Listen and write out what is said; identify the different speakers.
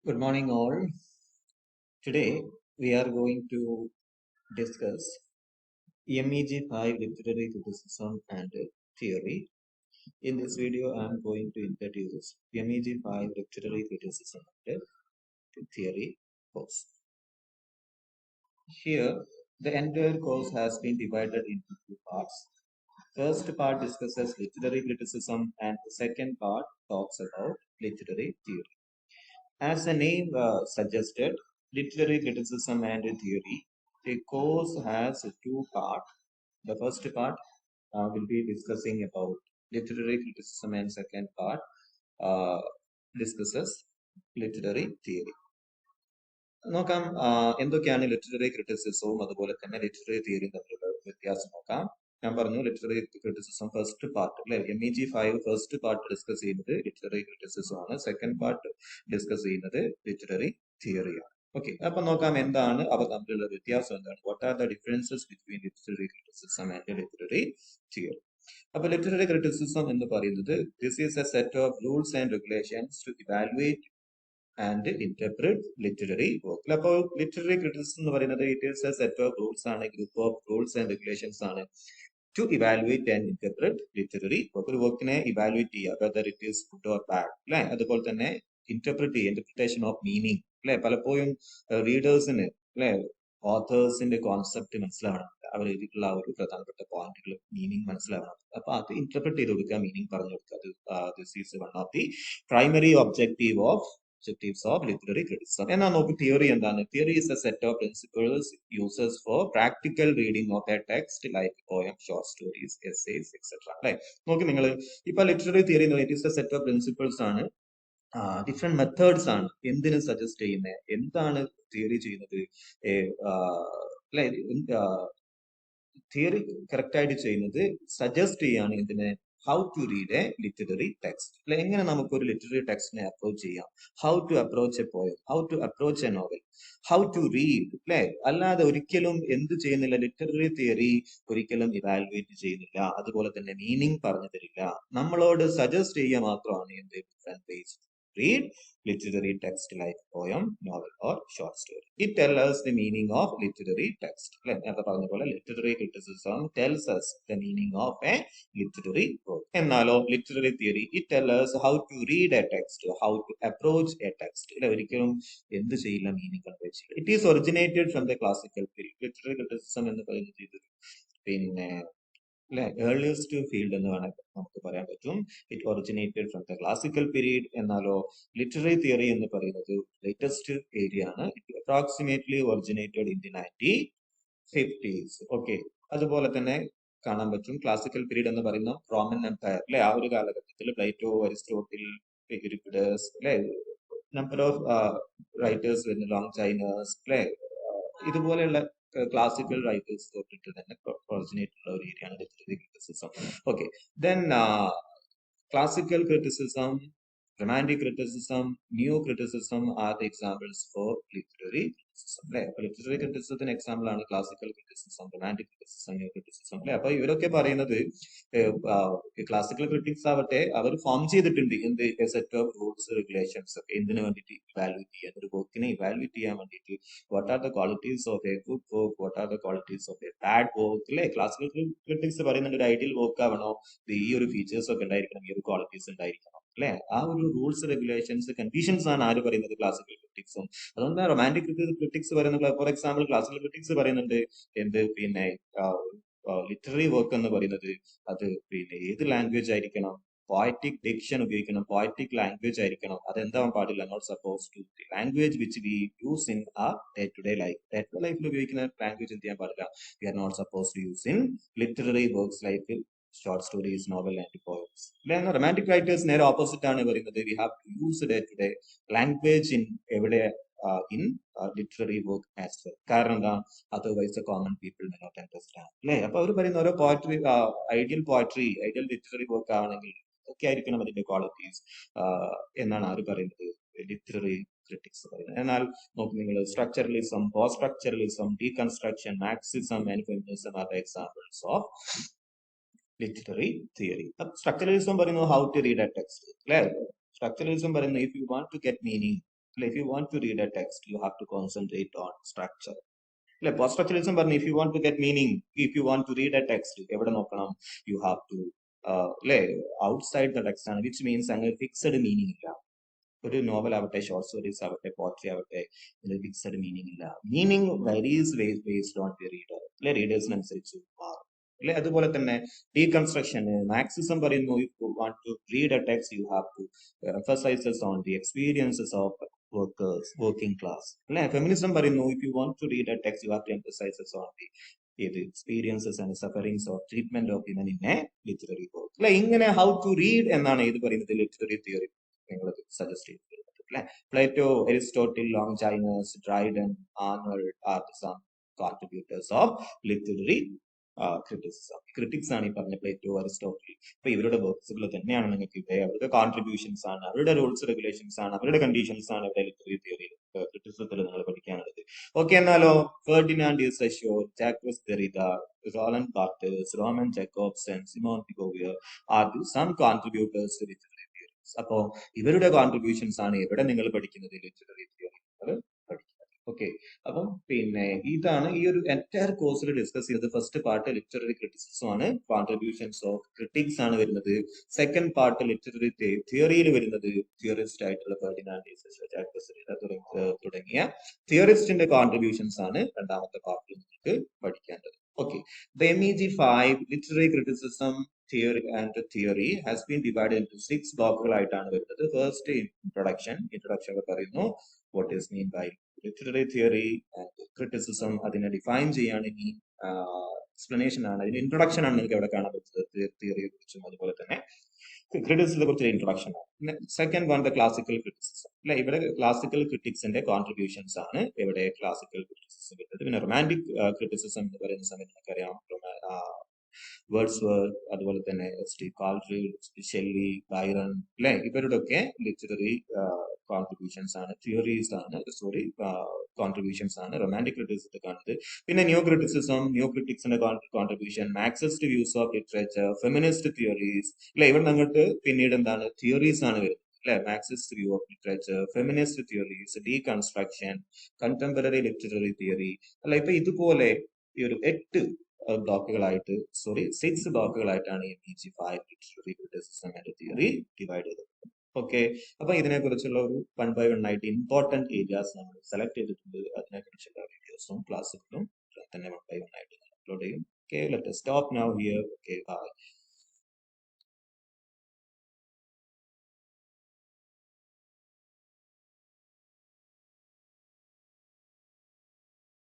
Speaker 1: Good morning, all. Today we are going to discuss MEG 5 literary criticism and theory. In this video, I am going to introduce MEG 5 literary criticism and theory course. Here, the entire course has been divided into two parts. First part discusses literary criticism, and the second part talks about literary theory. As the name suggested, literary criticism and theory, the course has two parts. The first part will be discussing about literary criticism, and second part uh, discusses literary theory. നോക്കാം എന്തൊക്കെയാണ് literary ക്രിറ്റിസിസവും അതുപോലെ തന്നെ literary തിയറിയും തമ്മിലുള്ള വ്യത്യാസം നോക്കാം. ഞാൻ പറഞ്ഞു literary criticism first part അല്ലെ MEG 5 ഫസ്റ്റ് പാർട്ട് ഡിസ്കസ് ചെയ്യുന്നത് ലിറ്റററി ക്രിറ്റിസിസം ആണ്. സെക്കൻഡ് പാർട്ട് ഡിസ്കസ് ചെയ്യുന്നത് ലിറ്റററി തിയറിയാണ്. ഓക്കെ, അപ്പൊ നോക്കാം എന്താണ് അവ തമ്മിലുള്ള വ്യത്യാസം എന്താണ്. What are the differences between literary criticism and literary theory. അപ്പൊ ലിറ്റററി ക്രിറ്റിസിസം എന്ന് പറയുന്നത് this is a set of rules and regulations to evaluate and interpret literary work. അപ്പോൾ ലിറ്റററി ക്രിറ്റിസിസം എന്ന് പറയുന്നത് it is a set of rules ആണ്, group of rules and regulations ആണ് to evaluate and interpret literary work. ഒരു വർക്കിനെ evaluate ചെയ്യുക, whether it is good or bad അല്ലെ. അതുപോലെ തന്നെ ഇന്റർപ്രറ്റ് ചെയ്യുക, ഇന്റർപ്രിട്ടേഷൻ ഓഫ് മീനിങ് അല്ലെ. പലപ്പോഴും റീഡേഴ്സിന് അല്ലെ ഓഥേഴ്സിന്റെ കോൺസെപ്റ്റ് മനസ്സിലാവണം, അവർ എഴുതിയിട്ടുള്ള ഒരു പ്രധാനപ്പെട്ട പോയിന്റുകൾ മീനിങ് മനസ്സിലാവണം. അപ്പൊ അത് ഇന്റർപ്രറ്റ് ചെയ്ത് കൊടുക്കുക, മീനിങ് പറഞ്ഞു കൊടുക്കുക. This is one of the primary objective of objectives of literary criticism. എന്നാൽ നോക്ക് തിയറി എന്താണ്. Theory is a set of principles uses for practical reading of a text like poem, short stories, essays, etc. അല്ലെ. നോക്കി നിങ്ങൾ ഇപ്പൊ literary theory എന്ന് പറയുന്നത് it is A set of principles ആണ്, ഡിഫറെന്റ് മെത്തേഡ്സ് ആണ്. എന്തിനു സജസ്റ്റ് ചെയ്യുന്നത്, എന്താണ് തിയറി ചെയ്യുന്നത് അല്ലെ. തിയറി കറക്റ്റ് ആയിട്ട് ചെയ്യുന്നത് സജസ്റ്റ് ചെയ്യാണ് എന്തിനെ, how to read a literary text അല്ലെ. എങ്ങനെ നമുക്കൊരു ലിറ്റററി ടെക്സ്റ്റിനെ അപ്രോച്ച് ചെയ്യാം, how to approach a poem, how to approach a novel, how to read അല്ലെ. അല്ലാതെ ഒരിക്കലും എന്ത് ചെയ്യുന്നില്ല, ലിറ്റററി തിയറി ഒരിക്കലും ഇവാലുവേറ്റ് ചെയ്യുന്നില്ല, അതുപോലെ തന്നെ മീനിങ് പറഞ്ഞു തരില്ല. നമ്മളോട് സജസ്റ്റ് ചെയ്യുക മാത്രമാണ് എന്ത് different vase read literary text like poem, novel or short story. It tells us the meaning of literary text. Literary criticism tells us the meaning of a literary work. Ennalo literary theory, it tells us how to read a text, how to approach a text. എന്ത് ചെയ്യില്ല, meaning convey ചെയ്യില്ല. It is originated from the classical period. Literary criticism എന്ന് പറയുന്നത് പിന്നെ earliest field എന്ന് വേണമെങ്കിൽ നമുക്ക് പറയാൻ പറ്റും. It originated from the classical period. എന്നാലോ ലിറ്റററി തിയറി എന്ന് പറയുന്നത് ലേറ്റസ്റ്റ് ഏരിയ ആണ്. It approximately originated in the 1950s. Okay, അതുപോലെ തന്നെ കാണാൻ പറ്റും ക്ലാസിക്കൽ പീരീഡ് എന്ന് പറയുന്ന റോമൻ എംപയർ അല്ലെ. ആ ഒരു കാലഘട്ടത്തിൽ പ്ലേറ്റോ, അരിസ്റ്റോട്ടിൽ, യൂറിപ്പിഡസ് അല്ലെ, നമ്പർ ഓഫ് റൈറ്റേഴ്സ് വരുന്ന ലോങ് ചൈനേഴ്സ് അല്ലെ, ഇതുപോലെയുള്ള ക്ലാസിക്കൽ റൈറ്റേഴ്സ് തൊട്ടിട്ട് തന്നെ ഒറിജിനേറ്റ് ഉള്ള ഒരു ഏരിയയാണ് literary criticism. Okay, then classical criticism, romantic criticism, neo-criticism are the examples for literary criticism. Literary ക്രിറ്റിസിസത്തിന് എക്സാമ്പിൾ ആണ് classical criticism, romantic criticism, new criticism അല്ലെ. അപ്പൊ ഇവരൊക്കെ പറയുന്നത് ക്ലാസിക്കൽ ക്രിറ്റിക്സ് ആവട്ടെ, അവർ ഫോം ചെയ്തിട്ടുണ്ട് എന്ത് സെറ്റ് ഓഫ് റൂൾസ് റെഗുലേഷൻസ് ഒക്കെ എന്തിനു വേണ്ടിയിട്ട് ഇവാലുവേറ്റ് ചെയ്യാൻ, ഒരു വർക്കിനെ ഇവാലുവേറ്റ് ചെയ്യാൻ വേണ്ടിയിട്ട്. What are the qualities of A good work, what are the qualities of A bad work അല്ലെ. ക്ലാസിക്കൽ ക്രിറ്റിക്സ് പറയുന്നുണ്ട് ഒരു ഐഡിയൽ വർക്ക് ആവണോ, ഈ ഒരു ഫീച്ചേഴ്സ് ഒക്കെ ഉണ്ടായിരിക്കണം, ഈ ഒരു ക്വാളിറ്റീസ് ഉണ്ടായിരിക്കണം അല്ലെ. ആ ഒരു റൂൾസ് റെഗുലേഷൻസ് കണ്ടീഷൻസ് ആണ് ആര് പറയുന്നത്, ക്ലാസിക്കൽ ക്രിറ്റിക്സും. അതുകൊണ്ട് റൊമാൻറ്റിക് ക്രിറ്റിക്സ് പറയുന്നത്, ഫോർ എക്സാമ്പിൾ ക്ലാസിക്കൽ ക്രിറ്റിക്സ് പറയുന്നുണ്ട് എന്ത് പിന്നെ ലിറ്റററി വർക്ക് എന്ന് പറയുന്നത് അത് പിന്നെ ഏത് ലാംഗ്വേജ് ആയിരിക്കണം, പോയറ്റിക് ഡിക്ഷൻ ഉപയോഗിക്കണം, പോയറ്റിക് ലാംഗ്വേജ് ആയിരിക്കണം. അതെന്താവാൻ പാടില്ല, not suppose to the language which we use in a day to day life. Day to ഡേ ലൈഫിൽ ഉപയോഗിക്കുന്ന ലാംഗ്വേജ് എന്ത് ചെയ്യാൻ പാടില്ല, we are not suppose to use in literary works like short stories, novel and poems. Romantic writers നേരെ opposite ആണ് പറയുന്നത്, we have to use day to day language in എവിടെ in literary work as well. കാരണം എന്താ, otherwise common people may not understand അല്ലെ. അപ്പൊ അവർ പറയുന്ന ഓരോ poetry, ideal poetry, ideal literary work ആണെങ്കിൽ ഒക്കെ ആയിരിക്കണം അതിന്റെ ക്വാളിറ്റീസ് എന്നാണ് ആര് പറയുന്നത്, ലിറ്റററി ക്രിറ്റിക്സ് പറയുന്നത്. എന്നാൽ നോക്ക് നിങ്ങൾ structuralism, post structuralism, deconstruction, Marxism and feminism are the examples of literary theory. Structuralism പറയുന്നത് how to read a text അല്ലെ. സ്ട്രക്ചറലിസം പറയുന്നത് if you want to get meaning If you want to read a text, you have to concentrate on structure. Post structuralism പറഞ്ഞ if you want to get meaning, if you want to read a text, എവിടെ നോക്കണം? You have to outside the text ആണ്, which means അങ്ങനെ fixed meaning ഇല്ല. ഒരു novel ആവട്ടെ, short stories ആവട്ടെ, poetry ആവട്ടെ, ഇതിന് ഫിക്സഡ് മീനിങ് ഇല്ല. Meaning varies based on the reader, റീഡേഴ്സിനനുസരിച്ച് മാറും. അതുപോലെ തന്നെ ഡീകൺസ്ട്രക്ഷൻ, മാർക്സിസം പറയുന്നു if you want to read a text, you have to emphasizes on the experiences of workers, working class. Feminism പറയുന്നു if you want to read a text, you have to emphasizes on the experiences and sufferings or treatment of women in a literary work. ഇങ്ങനെ how to read എന്നാണ് ഇത് പറയുന്നത് literary theory നിങ്ങൾ suggest ചെയ്തിട്ടുള്ളത്. Plato, Aristotle, Longinus, Dryden, Arnold are some contributors of literary criticism. Critics ആണ് ഈ പറഞ്ഞ Plato, Aristotle. അപ്പൊ ഇവരുടെ വർക്ക്സുകൾ തന്നെയാണ് നിങ്ങൾക്ക് ഇവിടെ അവരുടെ കോൺട്രിബ്യൂഷൻസ് ആണ്, അവരുടെ റൂൾസ് റെഗുലേഷൻസ് ആണ്, അവരുടെ കണ്ടീഷൻസ് ആണ് ഇവിടെ ലിറ്റററി തിയറിയിൽ ക്രിറ്റിസിസത്തിൽ നിങ്ങൾ പഠിക്കാനുള്ളത്. ഓക്കെ, എന്നാലോ Ferdinand de Saussure, Jacques Derrida, Roland Barthes, Roman Jakobson, Simone Beauvoir are some contributors to literary theories. അപ്പോ ഇവരുടെ കോൺട്രിബ്യൂഷൻസ് ആണ് ഇവിടെ നിങ്ങൾ പഠിക്കുന്നത് ലിറ്റററി തിയറി പഠിക്കുന്നത്. ഓക്കെ, അപ്പം പിന്നെ ഇതാണ് ഈ ഒരു എൻറ്റയർ കോഴ്സിൽ ഡിസ്കസ് ചെയ്തത്. ഫസ്റ്റ് പാർട്ട് ലിറ്റററി ക്രിറ്റിസിസം ആണ്, കോൺട്രിബ്യൂഷൻസ് ഓഫ് ക്രിറ്റിക്സ് ആണ് വരുന്നത്. സെക്കൻഡ് പാർട്ട് ലിറ്റററി തിയറിയിൽ വരുന്നത് തിയറിസ്റ്റ് ആയിട്ടുള്ള Ferdinand de Saussure, Jacques Derrida തുടങ്ങിയ തിയറിസ്റ്റിന്റെ കോൺട്രിബ്യൂഷൻസ് ആണ് രണ്ടാമത്തെ പാർട്ടിൽ നിങ്ങൾക്ക് പഠിക്കേണ്ടത്. Okay, the MEG 5 literary criticism theory has been divided into 6 ബ്ലോക്കുകളായിട്ടാണ് വരുന്നത്. ഫസ്റ്റ് ഇൻട്രൊഡക്ഷൻ പറയുന്നു what is mean by literary theory and criticism, അതിനെ ഡിഫൈൻ ചെയ്യാണ്. ഇനി എക്സ്പ്ലനേഷൻ ആണ്, അതിന്റെ ഇൻട്രൊഡക്ഷൻ ആണ് നിങ്ങൾക്ക് എവിടെ കാണാൻ പറ്റുന്നത് തിയറിയെ കുറിച്ചും അതുപോലെ തന്നെ ക്രിറ്റിസിസത്തെ കുറിച്ച് ഇൻട്രൊഡക്ഷൻ ആണ്. Second one the classical criticism. ഇവിടെ ക്ലാസിക്കൽ ക്രിറ്റിക്സിന്റെ കോൺട്രിബ്യൂഷൻസ് ആണ് ഇവിടെ ക്ലാസിക്കൽ ക്രിറ്റിസിസം വരുന്നത്. പിന്നെ റൊമാൻറ്റിക് ക്രിറ്റിസിസം എന്ന് പറയുന്ന സമയത്ത് നമുക്കറിയാം വേർഡ്സ്വർത്ത്, അതുപോലെ തന്നെ ഷെല്ലി, ബൈറൺ, ഇവരുടെ ഒക്കെ ലിറ്റററി കോൺട്രിബ്യൂഷൻസ് ആണ്, തിയറീസ് ആണ്, കോൺട്രിബ്യൂഷൻസ് ആണ് റൊമാൻറ്റിക് ക്രിറ്റിസിസത്തെ കാണുന്നത്. പിന്നെ ന്യൂ ക്രിറ്റിക്സിന്റെ contribution, Marxist views of literature, feminist theories. ഇവിടെ അങ്ങോട്ട് പിന്നീട് എന്താണ് തിയറീസ് ആണ് വരുന്നത്. Marxist view of literature, feminist theories, deconstruction, contemporary literary theory. ഇപ്പൊ ഇതുപോലെ ഈ ഒരു 6 ബ്ലോക്കുകളായിട്ടാണ് ഈ MEG 5 literary criticism and theory divide ചെയ്തത്. ഓക്കെ, അപ്പൊ ഇതിനെ കുറിച്ചുള്ള ഒരു 1 by 1 ആയിട്ട് ഇമ്പോർട്ടന്റ് ഏരിയാസ് നമ്മൾ സെലക്ട് ചെയ്തിട്ടുണ്ട്. അതിനെ കുറിച്ചുള്ള വീഡിയോസും ക്ലാസ്സുകളും തന്നെ 1 by 1 ആയിട്ട് അപ്ലോഡ് ചെയ്യും. Okay, let us stop now here. Okay, bye.